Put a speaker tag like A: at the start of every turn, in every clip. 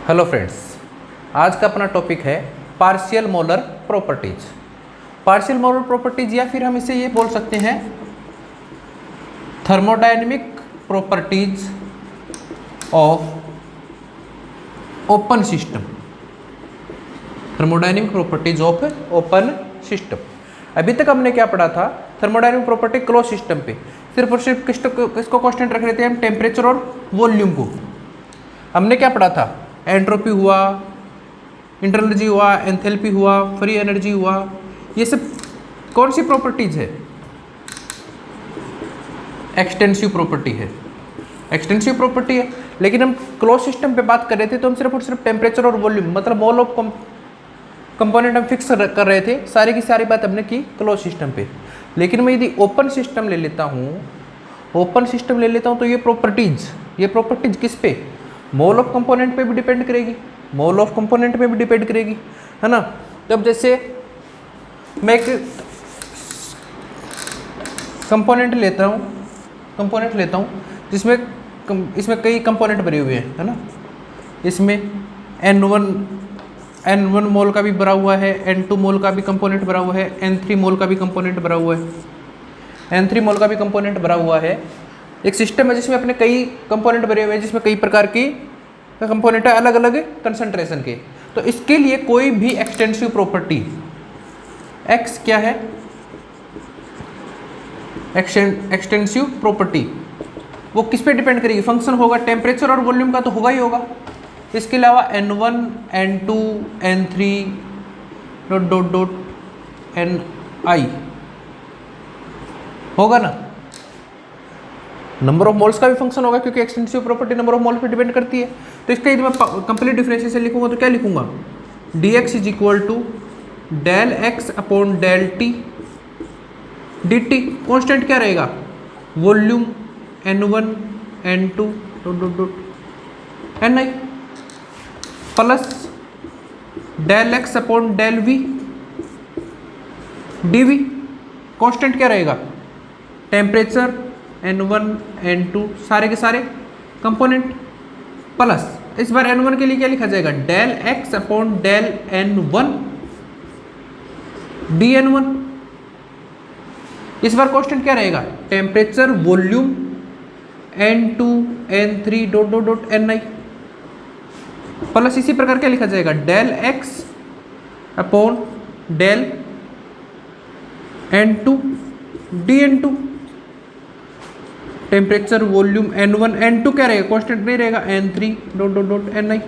A: Hello friends, आज का अपना टॉपिक है partial molar properties. Partial molar properties या फिर हम इसे ये बोल सकते हैं thermodynamic properties of open system. Thermodynamic properties of open system. अभी तक हमने क्या पढ़ा था? थर्मोडायनेमिक प्रॉपर्टी क्लोज सिस्टम पे सिर्फ और सिर्फ किसको कांस्टेंट रख रहे थे हम? टेम्परेचर और वॉल्यूम को। हमने क्या पढ़ा था? एंट्रोपी हुआ, इंटरनल एनर्जी हुआ, एंथैल्पी हुआ, फ्री एनर्जी हुआ। ये सब कौन सी प्रॉपर्टीज है? एक्सटेंसिव प्रॉपर्टी है, एक्सटेंसिव प्रॉपर्टी है। लेकिन हम क्लोज सिस्टम पे बात कर रहे थे तो हम सिर्फ और सिर्फ टेम्परेचर और वॉल्यूम मतलब मोल ऑफ कंपोनेंट हम फिक्स कर रहे थे। सारी की सारी बात हमने की क्लोज सिस्टम पे। लेकिन मैं यदि ओपन सिस्टम ले लेता हूँ, ओपन सिस्टम ले लेता हूँ तो ये प्रॉपर्टीज किस पे? मोल ऑफ कंपोनेंट पे भी डिपेंड करेगी, मोल ऑफ कंपोनेंट पे भी डिपेंड करेगी, है ना। तब जैसे मैं एक कंपोनेंट लेता हूँ जिसमें इसमें कई कंपोनेंट भरे हुए हैं, है ना। इसमें N1 मोल का भी भरा हुआ है, N2 मोल का भी कंपोनेंट भरा हुआ है, N3 मोल का भी कंपोनेंट भरा हुआ है, N3 मोल का भी कंपोनेंट भरा हुआ है। एक सिस्टम है जिसमें अपने कई कंपोनेंट भरे हुए हैं, जिसमें कई प्रकार की कंपोनेंट है अलग अलग कंसंट्रेशन के। तो इसके लिए कोई भी एक्सटेंसिव प्रॉपर्टी X क्या है? एक्सटेंसिव प्रॉपर्टी वो किस पे डिपेंड करेगी? फंक्शन होगा टेम्परेचर और वॉल्यूम का तो होगा ही होगा। इसके अलावा N1, N2, N3 ... Ni होगा ना। नंबर ऑफ मोल्स का भी फंक्शन होगा क्योंकि extensive property number of moles पे डिपेंड करती है। तो इसका यदि मैं कंप्लीट डिफरेंशिएशन लिखूंगा तो क्या लिखूंगा? dx is equal to del X upon del T dt। Constant क्या रहेगा? Volume N1, N2 ... Ni plus del X upon del V dv। Constant क्या रहेगा? टेम्परेचर N1, N2 सारे के सारे कंपोनेंट प्लस इस बार N1 के लिए क्या लिखा जाएगा? Del X upon del N1 dN1। इस बार कांस्टेंट क्या रहेगा? Temperature volume N2, N3 ... Ni plus इसी प्रकार क्या लिखा जाएगा? Del X upon del N2 dN2। Temperature volume N1, N2 क्या रहेगा? कांस्टेंट नहीं रहेगा, N3 ... Ni।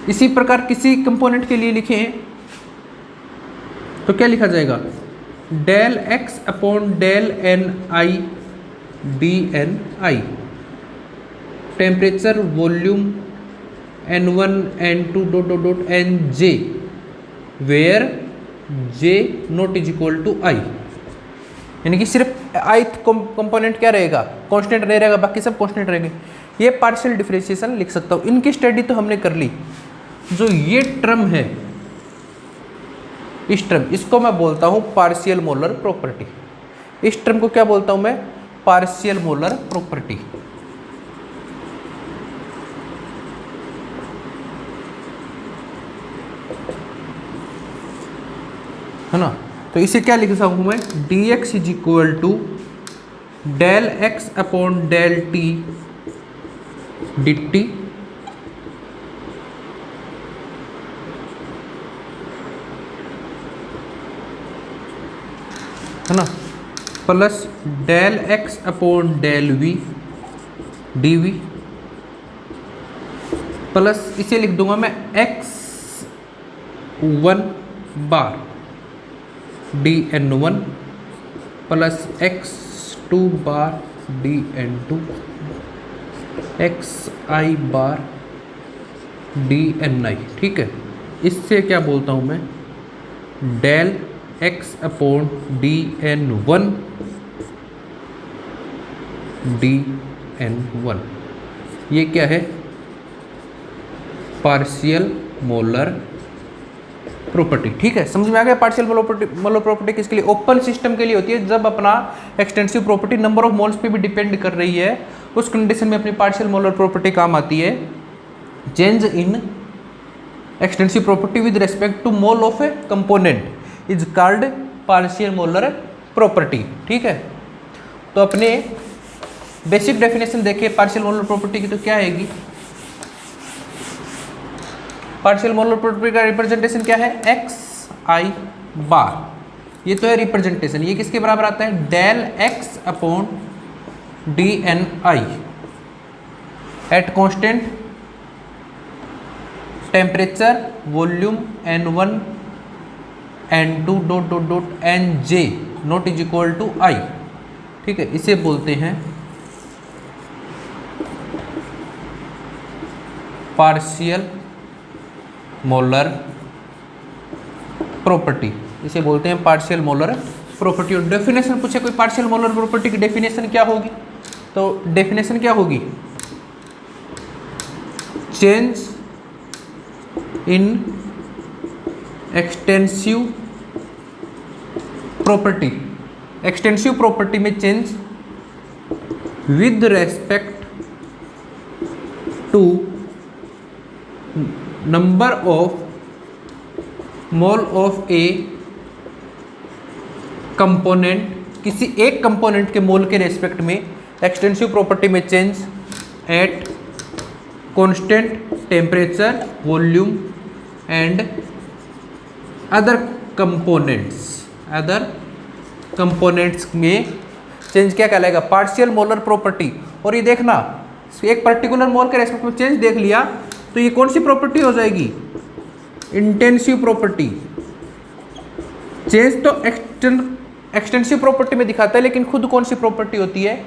A: इसी प्रकार किसी कंपोनेंट के लिए लिखें तो क्या लिखा जाएगा? Del X upon del Ni dNi। Temperature volume N1, N2 ... Nj where j not is equal to i। यानी कि सिर्फ ith कंपोनेंट क्या रहेगा? कांस्टेंट नहीं रहेगा, बाकी सब कांस्टेंट रहेंगे। ये पार्शियल डिफरेंशिएशन लिख सकता हूँ। इनकी स्टडी तो हमने कर ली। जो ये टर्म है, इस टर्म इसको मैं बोलता हूँ पार्शियल मोलर प्रॉपर्टी। इस टर्म को क्या बोलता हूँ मैं? Partial molar property. है ना। तो इसे क्या लिख सकता हूँ मैं? dx is equal to del X upon del T dt है ना, plus del X upon del V dv plus इसे लिख दूंगा मैं x1 bar dN1 plus x2 bar dN2 xi bar dNi। ठीक है, इससे क्या बोलता हूँ मैं? Del x upon dN1 dN1। ये क्या है? Partial molar property. ठीक है, समझ में आ गया? पार्शियल मोलर प्रॉपर्टी किसके लिए? ओपन सिस्टम के लिए होती है। जब अपना extensive property number of moles पे भी डिपेंड कर रही है, उस कंडीशन में अपनी पार्शियल मोलर प्रॉपर्टी काम आती है। Change in extensive property with respect to mole of a component is called partial molar property. ठीक है, तो अपने बेसिक डेफिनेशन देखिए पार्शियल मोलर प्रॉपर्टी की, तो क्या आएगी? पार्शियल मोलर प्रॉपर्टी का रिप्रेजेंटेशन क्या है? X I bar. ये तो है रिप्रेजेंटेशन। ये किसके बराबर आता है? Del X upon D N I at constant temperature volume N1 N2 dot dot dot Nj not is equal to आई। ठीक है, इसे बोलते हैं पार्शियल मोलर प्रॉपर्टी। इसे बोलते हैं पार्शियल मोलर प्रॉपर्टी। और डेफिनेशन पूछे कोई पार्शियल मोलर प्रॉपर्टी की डेफिनेशन क्या होगी? तो डेफिनेशन क्या होगी? Change in extensive property. Extensive property में change with respect to number of mole of a component. किसी एक कंपोनेंट के मोल के रेस्पेक्ट में एक्सटेंसिव प्रॉपर्टी में change at constant temperature volume and other components में चेंज क्या कहलाएगा? Partial molar property. और ये देखना, एक पर्टिकुलर मोल के रेस्पेक्ट में चेंज देख लिया तो ये कौन सी प्रॉपर्टी हो जाएगी? Intensive property. चेंज तो एक्सटेंसिव प्रॉपर्टी में दिखाता है, लेकिन खुद कौन सी प्रॉपर्टी होती है?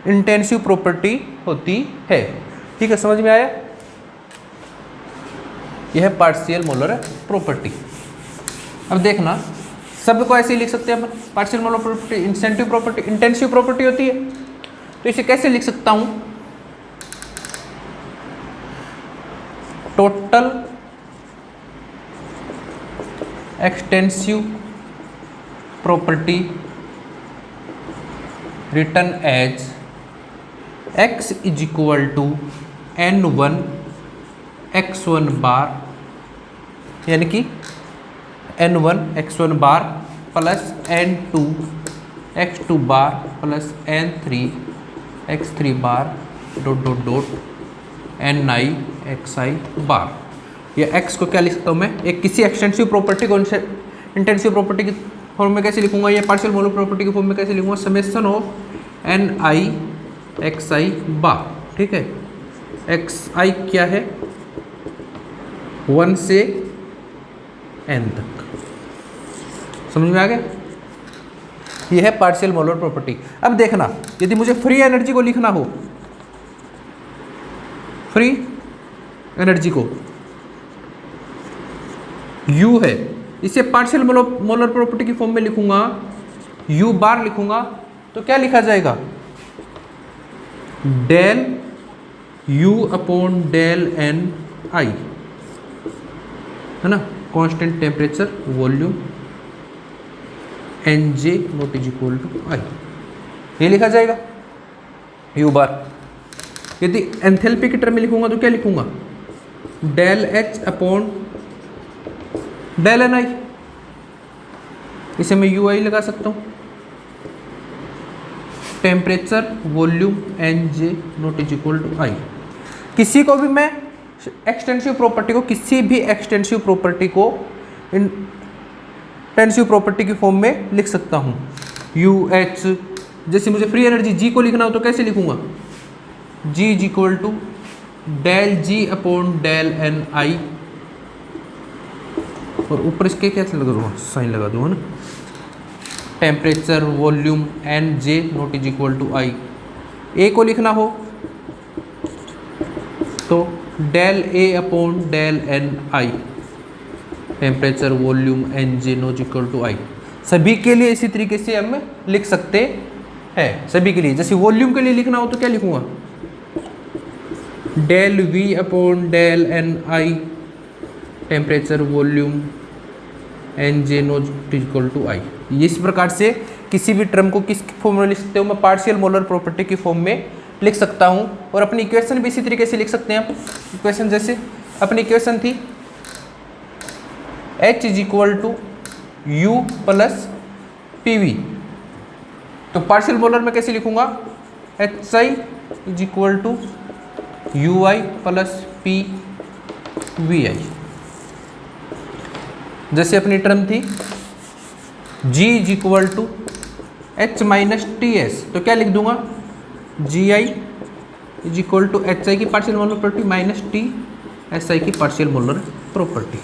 A: इंटेंसिव प्रॉपर्टी होती है। ठीक है, समझ में आया? यह है पार्शियल मोलर प्रॉपर्टी। अब देखना, सब को ऐसे ही लिख सकते हैं अपन। Partial molar property intensive property होती है, तो इसे कैसे लिख सकता हूं? Total extensive property written as x is equal to N1 x1 bar, यानी कि N1 x1 bar plus N2 x2 bar plus N3 x3 bar dot dot dot Ni xi bar. या x को क्या लिख सकता हूँ मैं? एक किसी एक्सटेंसिव प्रॉपर्टी को इंटेंसिव प्रॉपर्टी की फॉर्म में कैसे लिखूंगा? या पार्शियल मोलर प्रॉपर्टी की फॉर्म में कैसे लिखूंगा? समेशन ऑफ Ni xi बार। ठीक है, xi क्या है? 1 से n तक। समझ में आ गया? यह है पार्शियल मोलर प्रॉपर्टी। अब देखना, यदि मुझे फ्री एनर्जी को लिखना हो, फ्री एनर्जी को U है, इसे पार्शियल मोलर प्रॉपर्टी की फॉर्म में लिखूंगा, U बार लिखूंगा, तो क्या लिखा जाएगा? Del U upon del N I, है ना, constant temperature volume Nj not is equal to I. ये लिखा जाएगा U बार। यदि एंथैल्पी की टर्म में लिखूंगा तो क्या लिखूंगा? Del H upon del N I. इसे मैं UI लगा सकता हूं। Temperature volume Nj not is equal to I. किसी को भी मैं एक्सटेंसिव प्रॉपर्टी को, किसी भी एक्सटेंसिव प्रॉपर्टी को इंटेंसिव प्रॉपर्टी की फॉर्म में लिख सकता हूं। UH, जैसे मुझे फ्री एनर्जी G को लिखना हो तो कैसे लिखूंगा? G is equal to del G upon del N I, और ऊपर इसके क्या लगा दूंगा? साइन लगा दूंगा ना। Temperature volume Nj not is equal to I. A को लिखना हो तो del A upon del N I, temperature volume Nj not equal to I. सभी के लिए इसी तरीके से हम लिख सकते हैं। सभी के लिए, जैसे वॉल्यूम के लिए लिखना हो तो क्या लिखूंगा? Del V upon del N I, temperature volume Nj not equal to I. इस प्रकार से किसी भी टर्म को किस फॉर्म में लिख सकते हो? मैं पार्शियल मोलर प्रॉपर्टी की फॉर्म में लिख सकता हूँ, और अपनी इक्वेशन भी इसी तरीके से लिख सकते हैं हम। इक्वेशन जैसे अपनी इक्वेशन थी H is equal to U plus P V, तो पार्शियल मोलर में कैसे लिखूंगा, H I is equal to U I plus P V I. जैसे अपनी टर्म थी G is equal to H minus T S, तो क्या लिख दूंगा, G I is equal to H I की partial molar property minus T S I की partial molar property.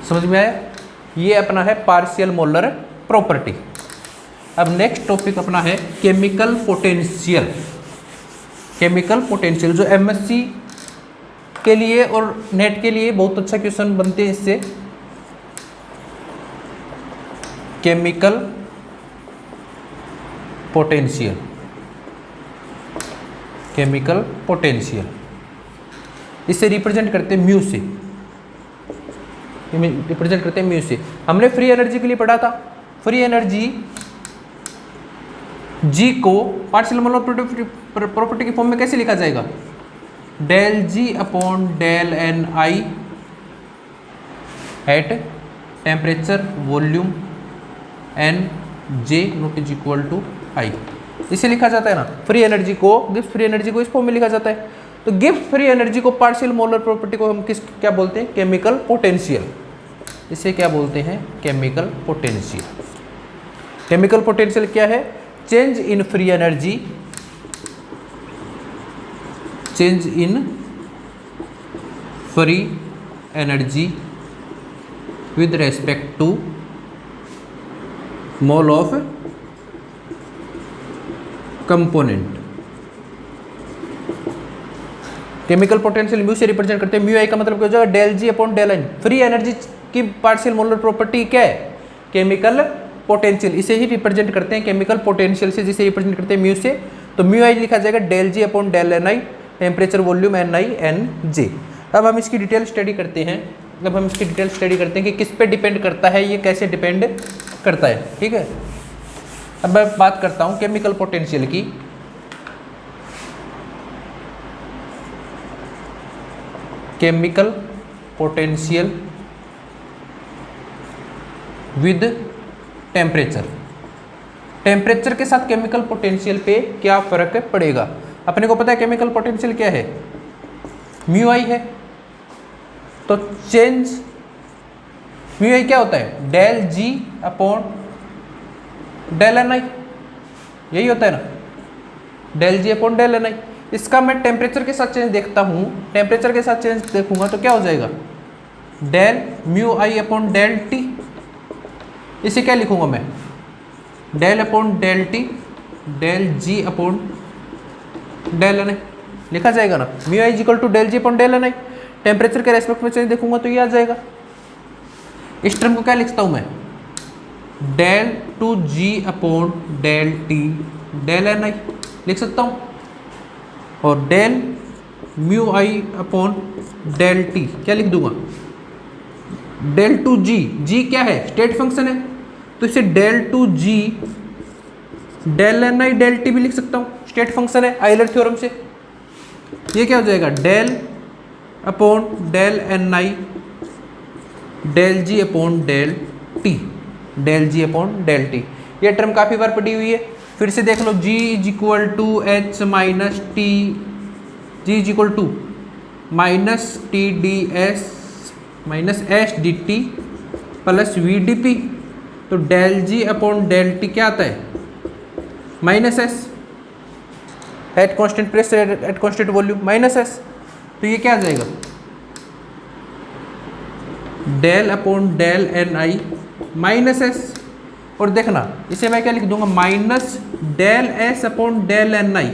A: समझ में आया, ये अपना है पार्शियल मोलर प्रॉपर्टी। अब नेक्स्ट टॉपिक अपना है केमिकल पोटेंशियल। केमिकल पोटेंशियल जो एमएससी के लिए और नेट के लिए बहुत अच्छा क्वेश्चन बनते हैं इससे। केमिकल पोटेंशियल, केमिकल पोटेंशियल इसे रिप्रेजेंट करते हैं म्यू से, रिप्रेजेंट करते हैं म्यू से। हमने फ्री एनर्जी के लिए पढ़ा था, फ्री एनर्जी जी को पार्शियल मोलर प्रॉपर्टी की फॉर्म में कैसे लिखा जाएगा, del G upon del N I at temperature volume N J not is equal to I, इसे लिखा जाता है ना। फ्री एनर्जी को, गिब्स फ्री एनर्जी को इस फॉर्म में लिखा जाता है। तो गिब्स फ्री एनर्जी को पार्शियल मोलर प्रॉपर्टी को हम क्या बोलते हैं, केमिकल पोटेंशियल। इसे क्या बोलते हैं, केमिकल पोटेंशियल। केमिकल पोटेंशियल क्या है, change in free energy, change in free energy with respect to mole of component. Chemical potential mu से रिप्रेजेंट करते हैं। म्यू आई का मतलब क्या हो जाएगा, del G upon del N. Free energy की पार्शियल मोलर प्रॉपर्टी क्या है, केमिकल पोटेंशियल, इसे ही रिप्रेजेंट करते हैं केमिकल पोटेंशियल से, जिसे रिप्रेजेंट करते हैं म्यू से। तो म्यू आई लिखा जाएगा del G upon del N I temperature volume N I N J. अब हम इसकी डिटेल स्टडी करते हैं, अब हम इसकी डिटेल स्टडी करते हैं कि किस पे डिपेंड करता है, ये कैसे डिपेंड करता है। ठीक है, अब मैं बात करता हूँ केमिकल पोटेंशियल की। Chemical potential with temperature, temperature के साथ केमिकल पोटेंशियल पे क्या फर्क पड़ेगा। अपने को पता है केमिकल पोटेंशियल क्या है, म्यू आई है। तो चेंज म्यू आई क्या होता है, del G upon del N आई, यही होता है ना, del G upon del N आई। इसका मैं टेम्परेचर के साथ चेंज देखता हूँ, टेम्परेचर के साथ चेंज देखूंगा तो क्या हो जाएगा, del mu I upon del T. इसे क्या लिखूंगा मैं, del upon del T del G upon del N I लिखा जाएगा ना। Mu I equal to del G upon del N I, temperature के रेस्पेक्ट में चेंज देखूंगा तो ये आ जाएगा। इस टर्म को क्या लिखता हूँ मैं, del two G upon del T del N I लिख सकता हूँ, और del mu I upon del T क्या लिख दूंगा, डेल टू जी, जी क्या है, स्टेट फंक्शन है, तो इसे del two G del N I del T भी लिख सकता हूँ, स्टेट फंक्शन है आयलर थ्योरम से। ये क्या हो जाएगा, del upon del N I del G upon del T, del G upon del T. ये टर्म काफ़ी बार पढ़ी हुई है, फिर से देख लो। G is equal to H minus T, G is equal to minus T D S minus S D T plus V D P. तो del G upon del T क्या आता है, minus S at constant pressure at constant volume minus S. तो ये क्या आ जाएगा, del upon del N I minus S. और देखना इसे मैं क्या लिख दूंगा, minus del S upon del N I,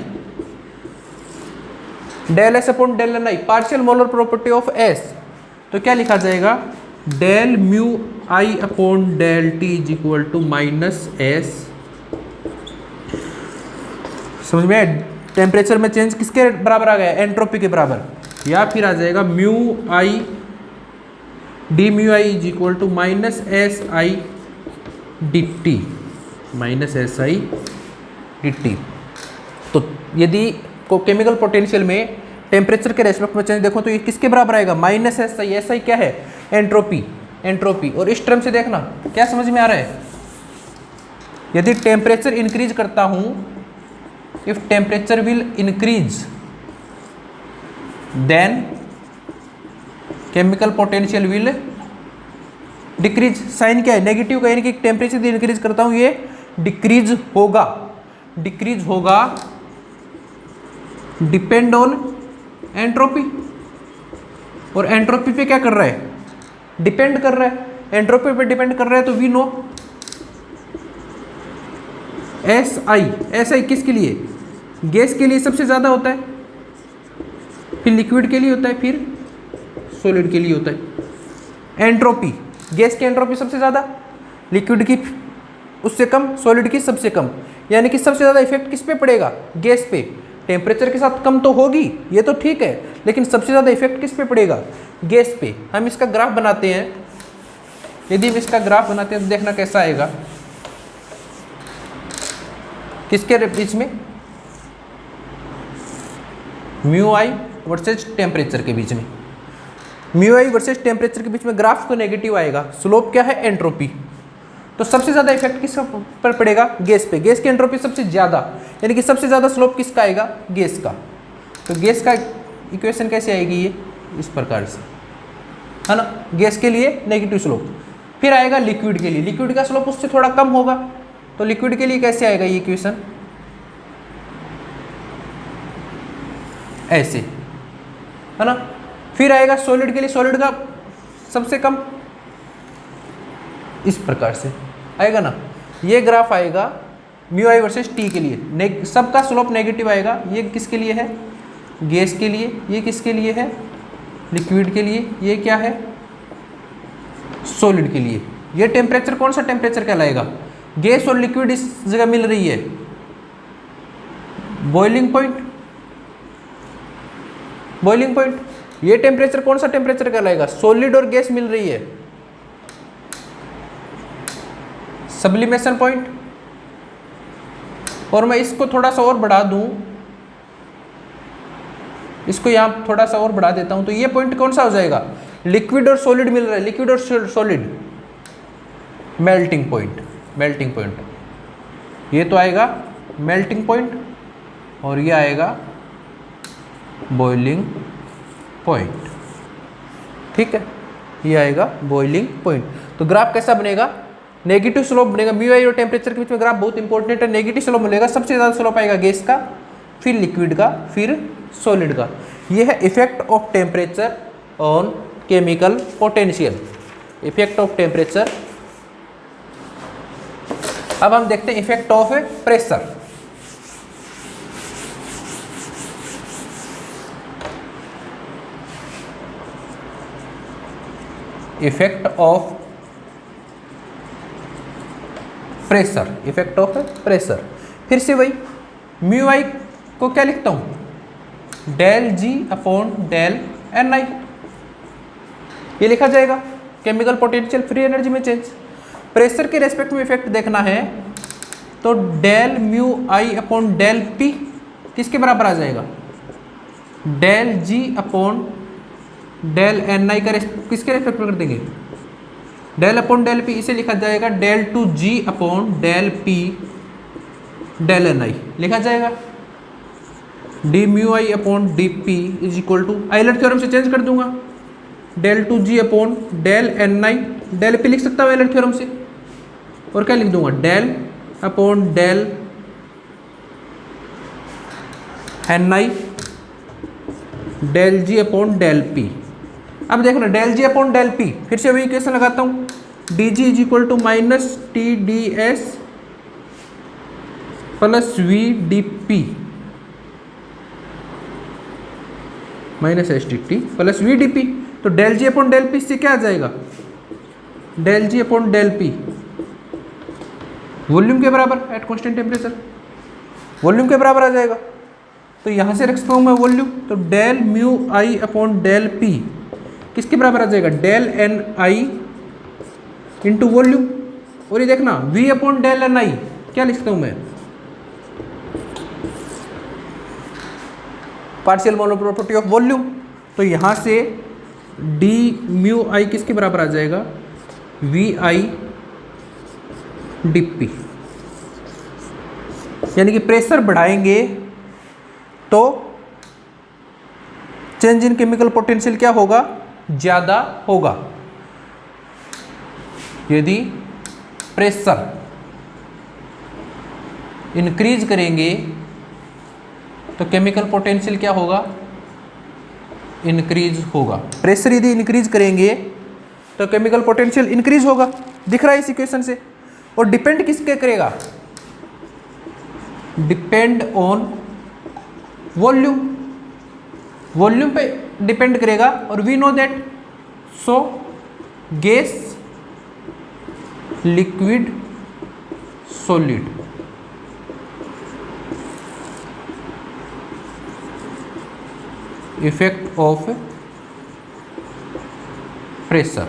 A: del S upon del N I partial molar property of S. तो क्या लिखा जाएगा, del mu I upon del T is equal to minus S. समझ में, टेम्परेचर में चेंज किसके बराबर आ गया, एंट्रोपी के बराबर, या फिर आ जाएगा mu I D mu I is equal to minus S I D T, minus S I D T. तो यदि को केमिकल पोटेंशियल में टेम्परेचर के रेस्पेक्ट में चेंज देखो तो ये किसके बराबर आएगा, minus S I. S I क्या है, एंट्रोपी, एंट्रोपी। और इस टर्म से देखना क्या समझ में आ रहा है, यदि टेम्परेचर इंक्रीज करता हूं, if temperature will increase then chemical potential will decrease. Sign क्या है, नेगेटिव का, यानी कि टेम्परेचर यदि इंक्रीज करता हूं ये डिक्रीज होगा, डिक्रीज होगा डिपेंड ऑन एंट्रोपी। और एंट्रोपी पे क्या कर रहा है, डिपेंड कर रहा है, एंट्रोपी पे डिपेंड कर रहा है। तो we know S I, S I किसके लिए, गैस के लिए सबसे ज़्यादा होता है, फिर लिक्विड के लिए होता है, फिर सॉलिड के लिए होता है। एंट्रोपी, गैस की एंट्रोपी सबसे ज़्यादा, लिक्विड की उससे कम, सॉलिड की सबसे कम। यानी कि सबसे ज़्यादा इफेक्ट किस पे पड़ेगा, गैस पे। टेम्परेचर के साथ कम तो होगी, ये तो ठीक है, लेकिन सबसे ज़्यादा इफेक्ट किस पे पड़ेगा, गैस पे। हम इसका ग्राफ बनाते हैं, यदि हम इसका ग्राफ बनाते हैं तो देखना कैसा आएगा, किसके बीच में, म्यू आई वर्सेज टेम्परेचर के बीच में। म्यू आई वर्सेज टेम्परेचर के बीच में ग्राफ को नेगेटिव आएगा, स्लोप क्या है, एंट्रोपी। तो सबसे ज़्यादा इफेक्ट किस पर पड़ेगा, गैस पे। गैस की एंट्रोपी सबसे ज़्यादा, यानी कि सबसे ज़्यादा स्लोप किसका आएगा, गैस का। तो गैस का इक्वेशन कैसे आएगी, ये इस प्रकार से, है ना, गैस के लिए नेगेटिव स्लोप। फिर आएगा लिक्विड के लिए, लिक्विड का स्लोप उससे थोड़ा कम होगा, तो लिक्विड के लिए कैसे आएगा ये इक्वेशन, ऐसे, है ना। फिर आएगा सॉलिड के लिए, सॉलिड का सबसे कम, इस प्रकार से आएगा ना। ये ग्राफ आएगा म्यू आई वर्सेस टी के लिए, सबका स्लोप नेगेटिव आएगा। ये किसके लिए है, गैस के लिए, ये किसके लिए है, लिक्विड के लिए, ये क्या है, सॉलिड के लिए। ये टेम्परेचर कौन सा टेम्परेचर कहलाएगा, गैस और लिक्विड इस जगह मिल रही है, बॉइलिंग पॉइंट, बॉइलिंग पॉइंट। ये टेम्परेचर कौन सा टेम्परेचर कहलाएगा, सॉलिड और गैस मिल रही है, सब्लिमेशन पॉइंट। और मैं इसको थोड़ा सा और बढ़ा दूं, इसको यहां थोड़ा सा और बढ़ा देता हूं, तो ये पॉइंट कौन सा हो जाएगा, लिक्विड और सॉलिड मिल रहा है, लिक्विड और solid, melting point, melting point. ये तो आएगा मेल्टिंग पॉइंट और ये आएगा बॉइलिंग पॉइंट, ठीक है, ये आएगा बॉइलिंग पॉइंट। तो ग्राफ कैसा बनेगा, नेगेटिव स्लोप बनेगा। म्यू आई और टेम्परेचर के बीच में ग्राफ बहुत इंपॉर्टेंट है, नेगेटिव स्लोप मिलेगा, सबसे ज़्यादा स्लोप आएगा गैस का, फिर लिक्विड का, फिर सॉलिड का। ये है effect of temperature on chemical potential, effect of temperature. अब हम देखते हैं effect of pressure. Effect of pressure, effect of pressure. फिर से वही म्यू आई को क्या लिखता हूं, del G upon del N आई, ये लिखा जाएगा केमिकल पोटेंशियल फ्री एनर्जी में चेंज। प्रेशर के रेस्पेक्ट में इफेक्ट देखना है तो del mu I upon del P किसके बराबर आ जाएगा, del G upon del N आई का किसके रेस्पेक्ट में कर देंगे, डेल अपॉन डेल पी। इसे लिखा जाएगा del two G upon del P del N I लिखा जाएगा। D mu I upon D P is equal to, Euler theorem से चेंज कर दूंगा, del two G upon del N I, del P लिख सकता हूँ आइलर थ्योरम से, और क्या लिख दूंगा, del upon del N I del G upon del P. अब देखना del G upon del P, फिर से वही इक्वेशन लगाता हूँ, D G is equal to minus T D S plus V D P minus S D T plus V D P. तो del G upon del P से क्या आ जाएगा, del G upon del P volume के बराबर eight constant temperature, volume के बराबर आ जाएगा। तो यहाँ से रख सकता हूँ मैं वॉल्यूम, तो del mu I upon del P किसके बराबर आ जाएगा, डेल एन आई इंटू वॉल्यूम। और ये देखना v अपॉन डेल एन आई क्या लिख सकता हूँ मैं, partial molar property of volume. तो यहाँ से डी म्यू आई किसके बराबर आ जाएगा, वी आई डी पी। यानी कि प्रेशर बढ़ाएंगे तो चेंज इन केमिकल पोटेंशियल क्या होगा, ज़्यादा होगा। यदि प्रेशर इंक्रीज करेंगे तो केमिकल पोटेंशियल क्या होगा, इंक्रीज होगा। प्रेशर यदि इंक्रीज करेंगे तो केमिकल पोटेंशियल इंक्रीज होगा, दिख रहा है इस इक्वेशन से। और डिपेंड किसके करेगा, डिपेंड ऑन वॉल्यूम, वॉल्यूम पे डिपेंड करेगा। और we know that, so gas, liquid, solid. Effect of pressure,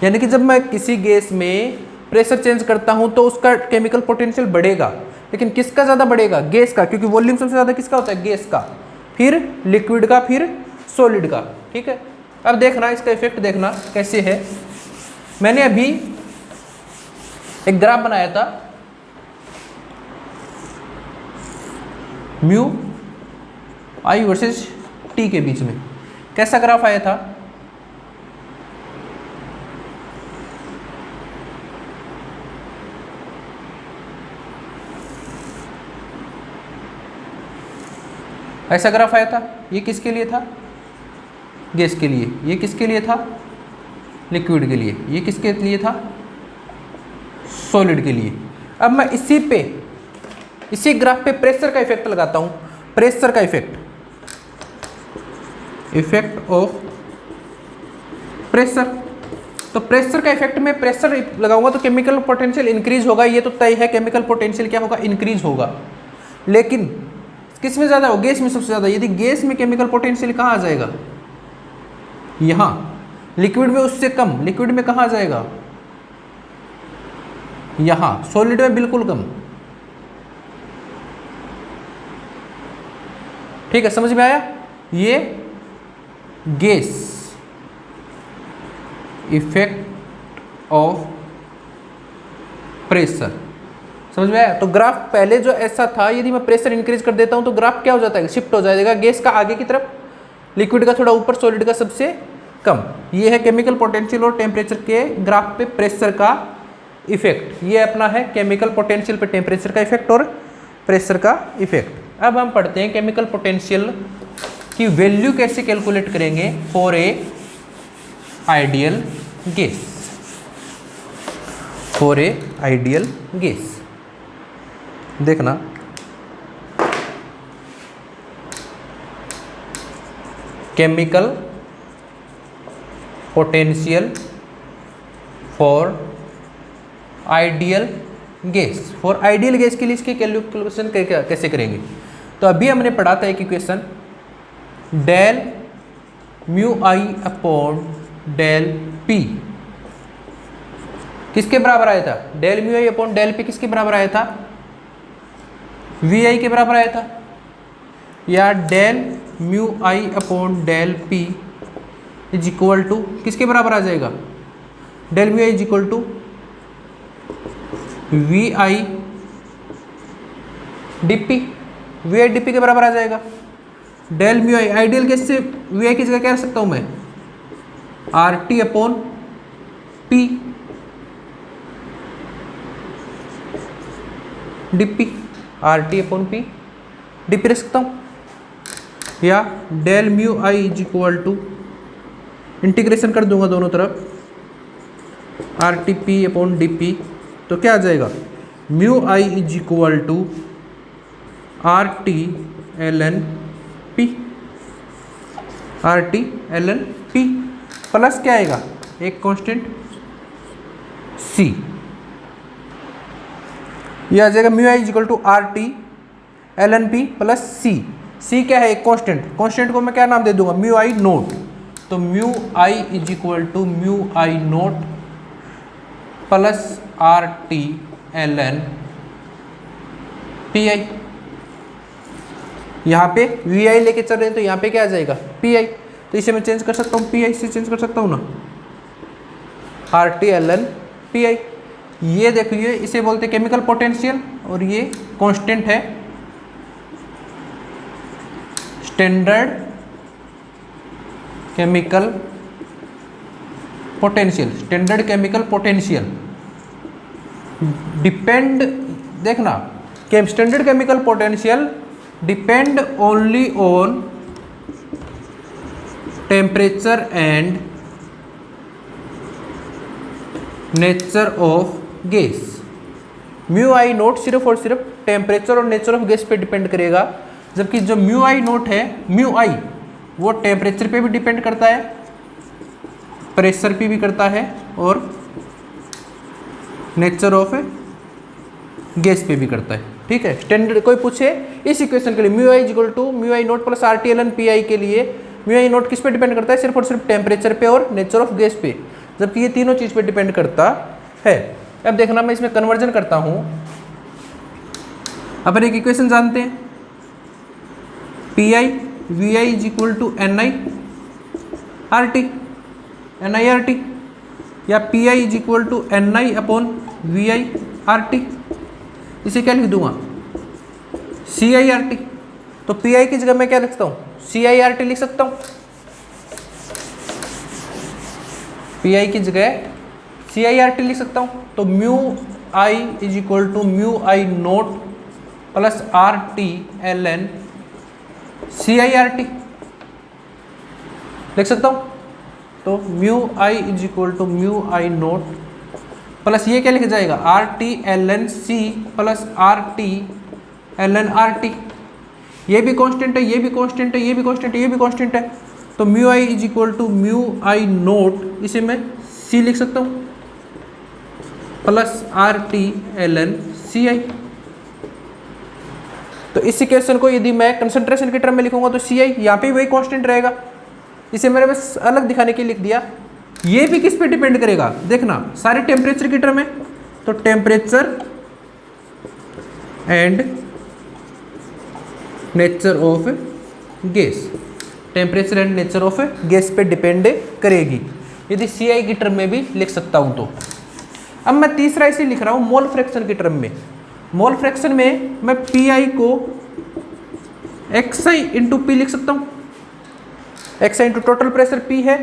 A: यानी कि जब मैं किसी गैस में प्रेशर चेंज करता हूं तो उसका केमिकल पोटेंशियल बढ़ेगा, लेकिन किसका ज़्यादा बढ़ेगा, गैस का, क्योंकि वॉल्यूम सबसे ज़्यादा किसका होता है, गैस का, फिर लिक्विड का, फिर सॉलिड का। ठीक है, अब देखना इसका इफेक्ट देखना कैसे है। मैंने अभी एक ग्राफ बनाया था, म्यू आई वर्सेस टी के बीच में। कैसा ग्राफ आया था, ऐसा ग्राफ आया था। ये किसके लिए था, गैस के लिए। ये किसके लिए था, लिक्विड के लिए। ये किसके लिए था, सॉलिड के लिए। अब मैं इसी ग्राफ पे प्रेशर का इफेक्ट लगाता हूं। प्रेशर का इफेक्ट ऑफ प्रेशर। तो प्रेशर का इफेक्ट में प्रेशर लगाऊंगा तो केमिकल पोटेंशियल इंक्रीज होगा, ये तो तय है, केमिकल पोटेंशियल क्या होगा, इंक्रीज होगा। लेकिन किस में ज़्यादा हो, गैस में सबसे ज़्यादा। यदि गैस में केमिकल पोटेंशियल कहाँ आ जाएगा, यहाँ। लिक्विड में उससे कम, लिक्विड में कहाँ आ जाएगा, यहाँ। सॉलिड में बिल्कुल कम। ठीक है, समझ में आया। ये गैस इफेक्ट ऑफ प्रेशर, समझ में आया। तो ग्राफ पहले जो ऐसा था, यदि मैं प्रेशर इंक्रीज कर देता हूं तो ग्राफ क्या हो जाता है, शिफ्ट हो जाएगा, गैस का आगे की तरफ, लिक्विड का थोड़ा ऊपर, सॉलिड का सबसे कम। ये है केमिकल पोटेंशियल और टेम्परेचर के ग्राफ पे प्रेशर का इफेक्ट। ये अपना है केमिकल पोटेंशियल पे टेम्परेचर का इफेक्ट और प्रेशर का इफेक्ट। अब हम पढ़ते हैं केमिकल पोटेंशियल की वैल्यू कैसे कैलकुलेट करेंगे for a ideal gas, for a ideal gas. देखना, chemical potential for ideal gas. For ideal gas के लिए इसकी कैलकुलेशन कैसे करेंगे। तो अभी हमने पढ़ा था एक equation, del mu I upon del P किसके बराबर आया था, del mu I upon del P किसके बराबर आया था, वी आई के बराबर आया था। या del mu I upon del P is equal to किसके बराबर आ जाएगा, del mu I is equal to V I D P. V I D P के बराबर आ जाएगा। Del mu I, ideal gas से वी आई की जगह क्या रख सकता हूं मैं, R T upon P D P, R T upon P D P रख सकता हूं। या del mu I is equal to, integration कर दूंगा दोनों तरफ, R T P upon D P, तो क्या आ जाएगा, mu I is equal to R T L N P, R T L N P plus क्या आएगा, एक कांस्टेंट सी। ये आ जाएगा mu I is equal to R T L N P plus C. C क्या है, एक constant, constant को मैं क्या नाम दे दूंगा, म्यू आई नोट। तो mu I is equal to mu I naught plus R T L N P I. यहाँ पे वी आई लेके चल रहे हैं तो यहाँ पे क्या आ जाएगा पी आई, तो इसे मैं चेंज कर सकता हूँ, पी आई से चेंज कर सकता हूँ ना, R T L N P I. ये देखिए इसे बोलते हैं केमिकल पोटेंशियल और ये कांस्टेंट है standard chemical potential. Standard chemical potential depend, देखना standard chemical potential depend only on temperature and nature of gas. Mu I naught सिर्फ और सिर्फ टेम्परेचर और नेचर ऑफ गैस पे डिपेंड करेगा, जबकि जो म्यू आई नोट है, म्यू आई वो टेम्परेचर पे भी डिपेंड करता है, प्रेशर पे भी करता है और नेचर ऑफ गैस पे भी करता है। ठीक है, स्टैंडर्ड कोई पूछे इस इक्वेशन के लिए mu I equal to mu I naught plus R T L N P I के लिए म्यू आई नोट किस पे डिपेंड करता है, सिर्फ और सिर्फ टेम्परेचर पे और नेचर ऑफ गैस पे, जबकि ये तीनों चीज पे डिपेंड करता है। अब देखना मैं इसमें कन्वर्जन करता हूं। अपन एक इक्वेशन जानते हैं, P I V I is equal to N I R T, N I R T, या P I is equal to N I upon V I R T. इसे क्या लिख दूंगा, सी आई आर टी। तो P I की जगह मैं क्या लिख सकता हूँ, सी आई आर टी लिख सकता हूँ। पी आई की जगह सी आई आर टी लिख सकता हूँ। तो mu I is equal to mu I naught plus R T L N C I R T लिख सकता हूँ। तो mu I is equal to mu I naught plus ये क्या लिख जाएगा, R T L N C plus R T L N R T. ये भी कांस्टेंट है, ये भी कांस्टेंट है, ये भी कांस्टेंट है, ये भी कांस्टेंट है। तो mu I is equal to mu I naught, इसे मैं सी लिख सकता हूँ, plus R T L N C I. तो इस इक्वेशन को यदि मैं कंसंट्रेशन के टर्म में लिखूंगा तो सी आई यहाँ पे वही कांस्टेंट रहेगा। इसे मैंने बस अलग दिखाने के लिए लिख दिया। ये भी किस पे डिपेंड करेगा, देखना सारे टेम्परेचर की टर्म है, तो temperature and nature of gas, temperature and nature of gas पे डिपेंड करेगी, यदि सी आई की टर्म में भी लिख सकता हूं तो। अब मैं तीसरा इसे लिख रहा हूं मोल फ्रैक्शन की टर्म में। मोल फ्रैक्शन में मैं पी आई को एक्स आई इंटू पी लिख सकता हूं। X I into total pressure P है,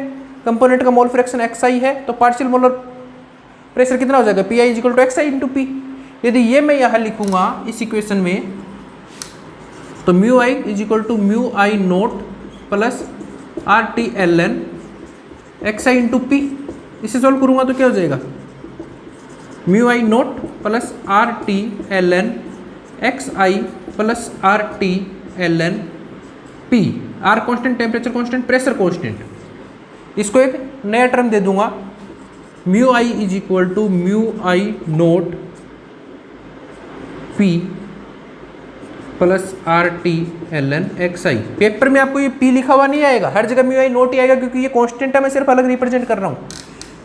A: कंपोनेंट का मोल फ्रैक्शन एक्स आई है, तो पार्शियल मोलर प्रेशर कितना हो जाएगा, P I equal to X I into P. यदि ये मैं यहाँ लिखूंगा इस इक्वेशन में, तो mu I is equal to mu I naught plus R T L N X I into P. इसे सॉल्व करूंगा तो क्या हो जाएगा, mu I naught plus R T L N X I plus R T L N P. R constant, temperature constant, pressure constant. इसको एक नया term दे दूंगा, mu I is equal to mu I naught P plus R T L N X I. Paper में आपको ये P लिखा हुआ नहीं आएगा, हर जगह म्यू आई नोट ही आएगा, क्योंकि ये कांस्टेंट है, मैं सिर्फ अलग रिप्रेजेंट कर रहा हूँ।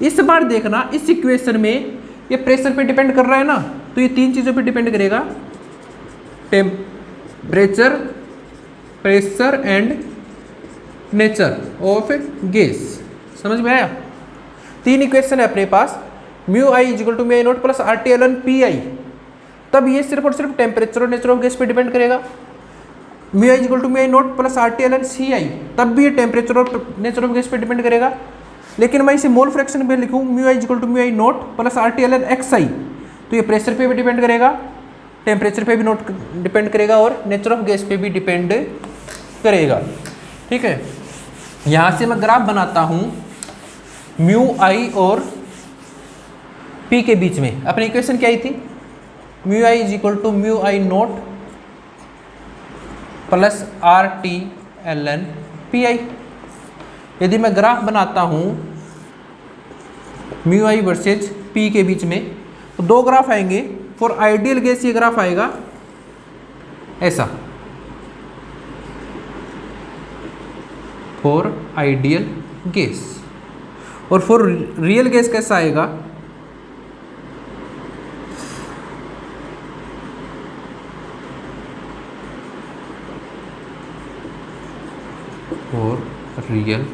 A: इस बार देखना इस इक्वेशन में ये प्रेशर पे डिपेंड कर रहा है ना, तो ये तीन चीज़ों पे डिपेंड करेगा, temperature, pressure and nature of gas. समझ में आया? तीन इक्वेशन है अपने पास, mu I equal to mu I naught plus R T L N P I. तब ये सिर्फ और सिर्फ टेम्परेचर और नेचर ऑफ गैस पे डिपेंड करेगा। Mu I equal to mu I naught plus R T L N C I, तब भी ये टेम्परेचर और नेचर ऑफ गैस पे डिपेंड करेगा। लेकिन मैं इसे मोल फ्रैक्शन पे लिखूँ, mu I equal to mu I naught plus R T L N X I, तो ये प्रेशर पे भी डिपेंड करेगा, टेम्परेचर पे भी नोट डिपेंड करेगा और नेचर ऑफ गैस पे भी डिपेंड करेगा। ठीक है, यहाँ से मैं ग्राफ बनाता हूँ म्यू आई और पी के बीच में। अपनी इक्वेशन क्या आई थी, mu I is equal to mu I naught plus R T L N P I. यदि मैं ग्राफ बनाता हूँ म्यू आई वर्सेज पी के बीच में, तो दो ग्राफ आएंगे। फॉर आइडियल गैस ये ग्राफ आएगा ऐसा, फॉर आइडियल गैस, और फॉर रियल गैस कैसा आएगा, रियल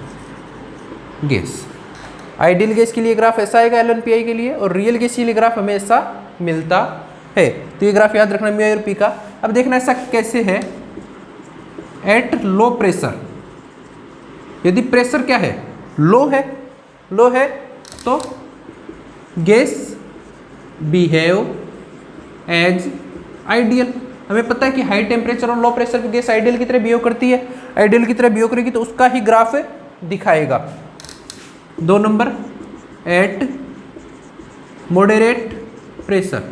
A: गैस। आइडियल गैस के लिए ग्राफ ऐसा आएगा LNPI के लिए, और रियल गैस के लिए ग्राफ हमें ऐसा मिलता है। तो ये ग्राफ याद रखना म्यू और पी का। अब देखना ऐसा कैसे है, एट लो प्रेशर, यदि प्रेशर क्या है, लो है तो गैस बिहेव एज आइडियल। हमें पता है कि हाई टेम्परेचर और लो प्रेशर पे गैस आइडियल की तरह बिहेव करती है, आइडियल की तरह बिहेव करेगी तो उसका ही ग्राफ दिखाएगा। 2 number eight moderate pressure,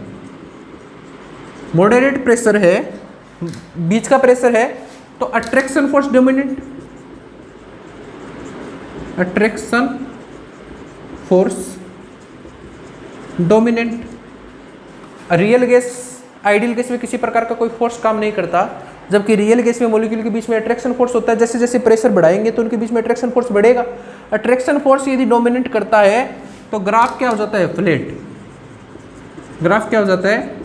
A: moderate pressure है, बीच का प्रेशर है, तो attraction force dominant, attraction force dominant. Real gas ideal gas में किसी प्रकार का कोई फोर्स काम नहीं करता, जबकि रियल गैस में मॉलिक्यूल के बीच में अट्रैक्शन फोर्स होता है। जैसे जैसे प्रेशर बढ़ाएंगे तो उनके बीच में अट्रैक्शन फोर्स बढ़ेगा। अट्रैक्शन फोर्स यदि डोमिनेट करता है तो ग्राफ क्या हो जाता है, फ्लैट। ग्राफ क्या हो जाता है,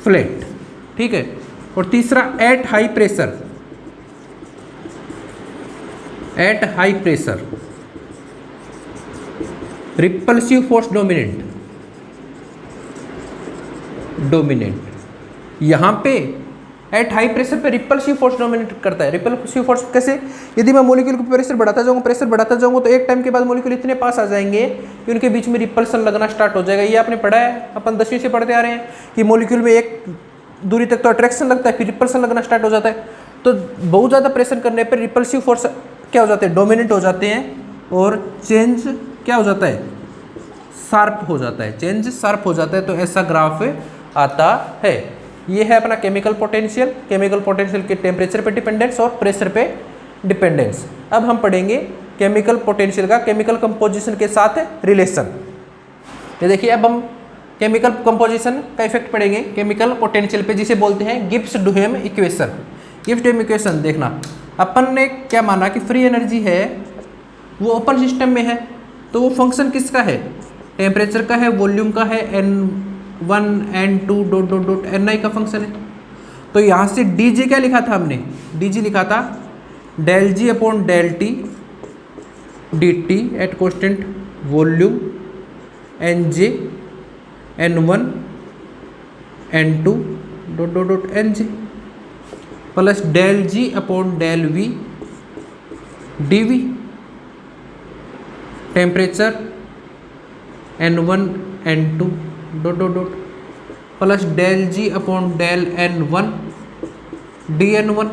A: फ्लैट, ठीक है। और तीसरा at high pressure, at high pressure repulsive force dominant, यहां पे एट हाई प्रेशर पे रिपल्सिव फोर्स डोमिनेट करता है। रिपल्सिव फोर्स कैसे, यदि मैं मॉलिक्यूल को प्रेशर बढ़ाता जाऊंगा तो एक टाइम के बाद मॉलिक्यूल इतने पास आ जाएंगे कि उनके बीच में रिपल्सन लगना स्टार्ट हो जाएगा। ये आपने पढ़ा है, अपन 10वीं से पढ़ते आ रहे हैं कि मॉलिक्यूल में एक दूरी तक तो अट्रैक्शन लगता है, फिर रिपल्सन लगना स्टार्ट हो जाता है। तो बहुत ज़्यादा प्रेशर करने पर रिपल्सिव फोर्स क्या हो जाते हैं, डोमिनेंट हो जाते हैं, और चेंज क्या हो जाता है, शार्प हो जाता है, चेंज शार्प हो जाता है। तो ऐसा ग्राफ आता है। ये है अपना केमिकल पोटेंशियल, केमिकल पोटेंशियल के टेम्परेचर पे डिपेंडेंस और प्रेशर पे डिपेंडेंस। अब हम पढ़ेंगे केमिकल पोटेंशियल का केमिकल कंपोजिशन के साथ रिलेशन। ये देखिए, अब हम केमिकल कंपोजिशन का इफेक्ट पढ़ेंगे केमिकल पोटेंशियल पे, जिसे बोलते हैं Gibbs Duhem equation. Gibbs Duhem equation देखना, अपन ने क्या माना कि फ्री एनर्जी है वो ओपन सिस्टम में है, तो वो फंक्शन किसका है, टेम्परेचर का है, वॉल्यूम का है, N1 N2 dot dot dot Ni का फंक्शन है। तो यहाँ से dg क्या लिखा था हमने, dg लिखा था del G upon del T D T at constant volume Nj N1 N2 dot dot dot Nj plus del G upon del V dv temperature N1 N2 dot dot dot plus del G upon del N1 dN1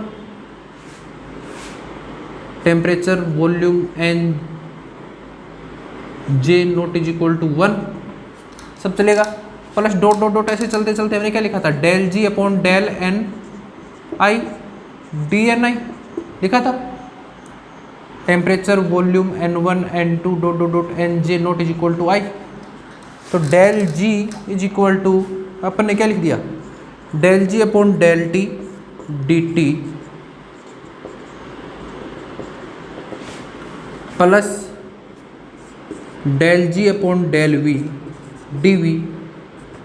A: temperature volume Nj not is equal to 1, सब चलेगा, plus dot dot dot ऐसे चलते चलते हमने क्या लिखा था, del G upon del Ni dNi लिखा था, temperature volume N1 N2 dot dot dot Nj not is equal to I। तो del G is equal to अपन ने क्या लिख दिया, del G upon del T D T plus del G upon del V D V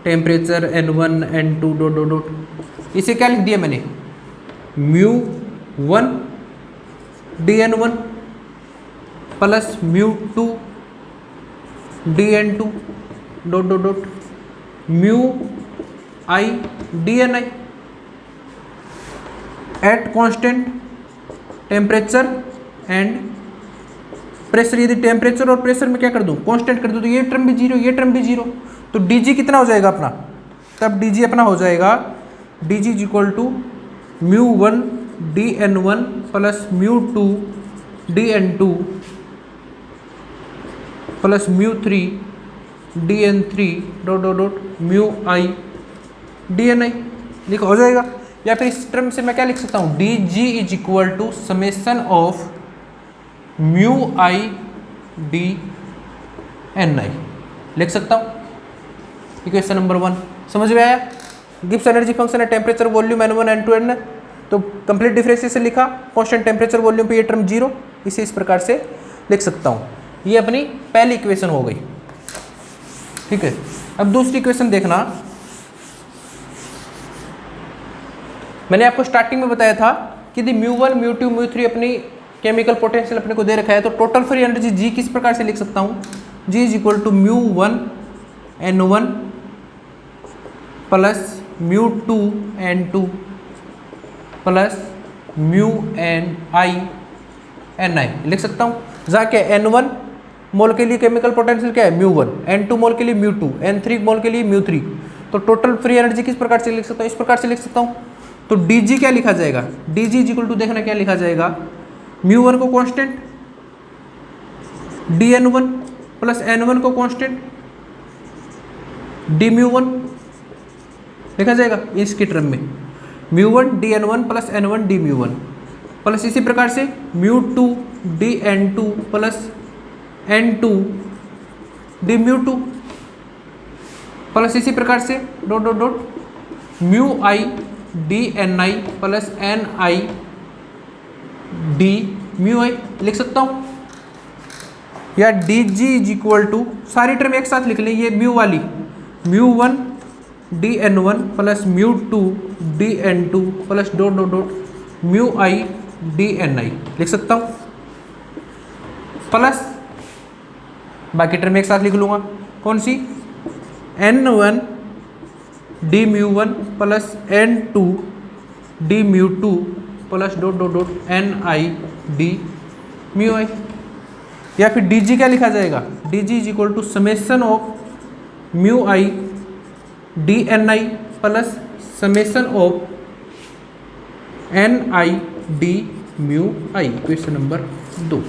A: temperature N1 N2 dot dot dot, इसे क्या लिख दिया मैंने, mu 1 dN1 plus mu 2 dN2 dot dot dot mu I dNi eight constant temperature and pressure. यदि temperature और pressure में क्या कर दूं, कांस्टेंट कर दूं, तो ये टर्म भी जीरो, ये टर्म भी जीरो, तो dg कितना हो जाएगा अपना, तब dg अपना हो जाएगा dg is equal to mu 1 dN1 plus mu 2 dN2 plus mu 3 dN3 dot dot dot mu I dNi लिखा हो जाएगा। या फिर इस टर्म से मैं क्या लिख सकता हूँ, dg is equal to summation of mu I dNi लिख सकता हूँ। इक्वेशन नंबर 1 समझ में आया। गिब्स एनर्जी फंक्शन है temperature volume N1 N2 N, तो कंप्लीट डिफरेंशिएशन लिखा, कांस्टेंट टेम्परेचर वॉल्यूम पे ये टर्म जीरो, इसे इस प्रकार से लिख सकता हूँ। ये अपनी पहली इक्वेशन हो गई, ठीक है। अब दूसरी इक्वेशन देखना, मैंने आपको स्टार्टिंग में बताया था कि यदि म्यू 1 म्यू 2 म्यू 3 अपनी केमिकल पोटेंशियल अपने को दे रखा है, तो टोटल फ्री एनर्जी जी किस प्रकार से लिख सकता हूँ, G is equal to μ1n1 plus μ2n2 plus μni लिख सकता हूँ, जहाँ के n1 मोल के लिए केमिकल पोटेंशियल क्या है μ1, n2 मोल के लिए μ2, n3 मोल के लिए μ3। तो टोटल फ्री एनर्जी किस प्रकार से लिख सकता हूँ, इस प्रकार से लिख सकता हूँ। तो dg क्या लिखा जाएगा, dg इज इक्वल टू देखना क्या लिखा जाएगा, μ1 को कांस्टेंट, dn1 प्लस n1 को कांस्टेंट, dμ1 लिखा जाएगा इसके टर्म में, μ1 dn1 plus n1 dμ1 plus इसी प्रकार से μ2 dn2 plus n2 dμ2 plus इसी प्रकार से dot dot dot μi dni plus ni dμi लिख सकता हूँ। या dg इज इक्वल टू, सारी टर्म एक साथ लिख लें, ये म्यू वाली μ1 dn1 plus μ2 dn2 plus dot dot dot μi dni लिख सकता हूँ, प्लस बाकी टर्म एक साथ लिख लूँगा, कौन सी, n1 dμ1 plus n2 dμ2 plus dot dot dot ni dμi। या फिर dg क्या लिखा जाएगा, dg is equal to summation of μi dni plus summation of ni dμi। Equation number 2,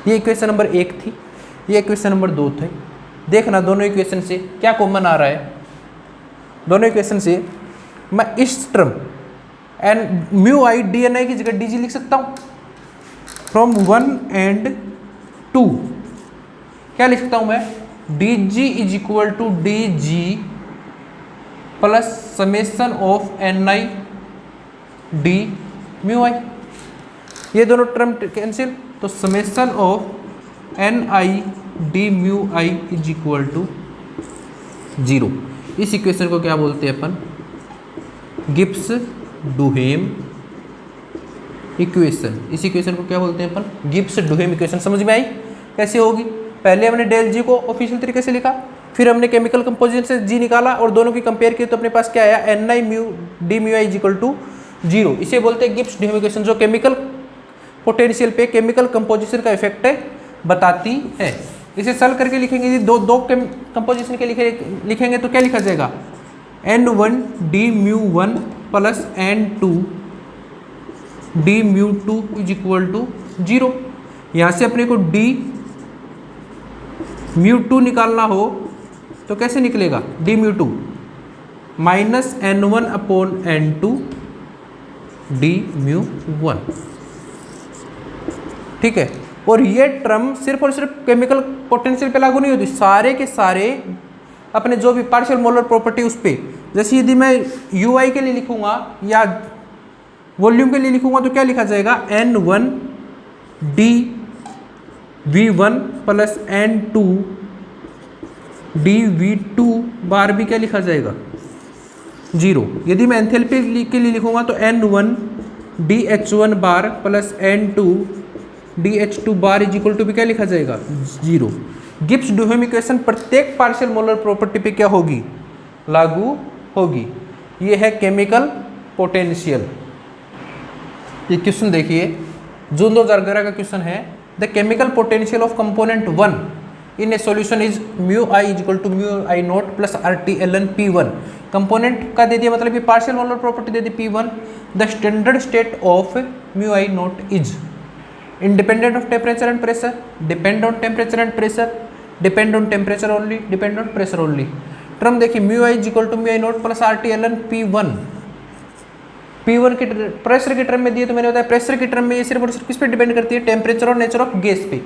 A: ये इक्वेशन नंबर 1 थी, ये इक्वेशन नंबर 2 थे। देखना दोनों इक्वेशन से क्या कॉमन आ रहा है, दोनों इक्वेशन से मैं इस टर्म एंड μi dni की जगह dg लिख सकता हूँ, फ्रॉम 1 एंड 2 क्या लिख सकता हूँ मैं, dg is equal to dg plus summation of ni dμi। ये दोनों टर्म कैंसिल, तो summation of ni dμi is equal to 0। इस इक्वेशन को क्या बोलते हैं अपन, गिब्स डुहेम इक्वेशन। इस इक्वेशन को क्या बोलते हैं अपन, गिब्स डुहेम इक्वेशन। समझ में आई कैसे होगी, पहले हमने डेल जी को ऑफिशियल तरीके से लिखा, फिर हमने केमिकल कंपोजिशन से जी निकाला और दोनों की कंपेयर की, तो अपने पास क्या आया, ni dμi is equal to 0। इसे बोलते हैं गिब्स डुहेम इक्वेशन, जो केमिकल पोटेंशियल पे केमिकल कंपोजिशन का इफेक्ट बताती है। इसे सॉल्व करके लिखेंगे, दो कंपोजिशन के लिखेंगे तो क्या लिखा जाएगा, n1 dμ1 plus n2 dμ2 is equal to 0। यहाँ से अपने को dμ2 निकालना हो तो कैसे निकलेगा, dμ2 minus n1 upon n2 dμ1, ठीक है। और ये टर्म सिर्फ और सिर्फ केमिकल पोटेंशियल पे लागू नहीं होती, सारे के सारे अपने जो भी पार्शियल मोलर प्रॉपर्टी उस पर, जैसे यदि मैं ui के लिए लिखूंगा या वॉल्यूम के लिए लिखूंगा तो क्या लिखा जाएगा, n1 dv1 plus n2 dv2 बार भी क्या लिखा जाएगा, 0। यदि मैं एंथैल्पी के लिए लिखूंगा तो n1 dh1 bar plus n2 dh2 bar is equal to भी क्या लिखा जाएगा, 0। गिब्स डुहेम इक्वेशन प्रत्येक पार्शियल मोलर प्रॉपर्टी पे क्या होगी, लागू होगी। ये है केमिकल पोटेंशियल। ये क्वेश्चन देखिए, जून 2011 का क्वेश्चन है, the chemical potential of component 1 in a solution is μi is equal to μi naught plus RT ln P1। Component का दे दिया, मतलब ये पार्शियल मोलर प्रॉपर्टी दे दी P1। The standard state of μi naught is independent of temperature and pressure, depend on temperature and pressure, depend on temperature only, depend on pressure only। Term देखिए, μi is equal to μi naught plus RT ln P1। P1 के pressure के term में दिए, तो मैंने बताया pressure के term में ये सिर्फ और सिर्फ किस पे डिपेंड करती है, टेम्परेचर और नेचर ऑफ गैस पे,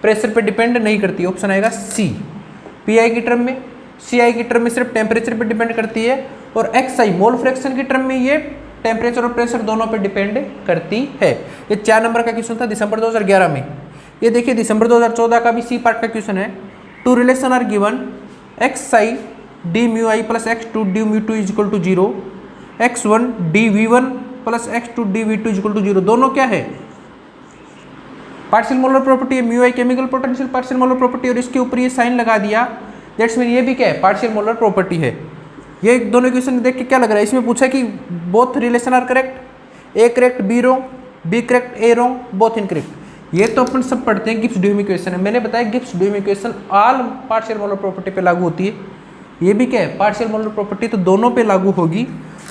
A: प्रेशर पे डिपेंड नहीं करती। ऑप्शन आएगा सी। Pi की टर्म में, Ci की टर्म में सिर्फ टेम्परेचर पे डिपेंड करती है, और Xi मोल फ्रैक्शन की टर्म में ये टेम्परेचर और प्रेशर दोनों पे डिपेंड करती है। ये 4 नंबर का क्वेश्चन था दिसंबर 2011 में। ये देखिए दिसंबर 2014 का भी सी पार्ट का क्वेश्चन है। Two relation are given, Xi dμi plus x2 dμ2 is equal to 0, x1 dv1 plus x2 dv2 is equal to 0। दोनों क्या है, पार्शियल मोलर प्रॉपर्टी है mu I chemical potential partial molar property, और इसके ऊपर ये sign लगा दिया, दैट्स मीन ये भी क्या है, पार्शियल मोलर प्रॉपर्टी है। ये दोनों इक्वेशन देख के क्या लग रहा है, इसमें पूछा कि both relation are correct, A correct B wrong, B correct A wrong, both incorrect. ये तो अपन सब पढ़ते हैं गिब्स ड्यूम इक्वेशन है, मैंने बताया Gibbs Duhem equation all partial molar property पे लागू होती है। ये भी क्या है, पार्शियल मोलर प्रॉपर्टी तो दोनों पे लागू होगी,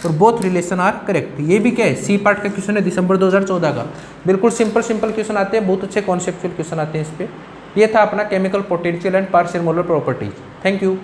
A: और बोथ रिलेशन आर करेक्ट। ये भी क्या है, सी पार्ट का क्वेश्चन है दिसंबर 2014 का। बिल्कुल सिंपल क्वेश्चन आते हैं, बहुत अच्छे कॉन्सेप्चुअल क्वेश्चन आते हैं इस पे। ये था अपना chemical potential and partial molar properties. Thank you.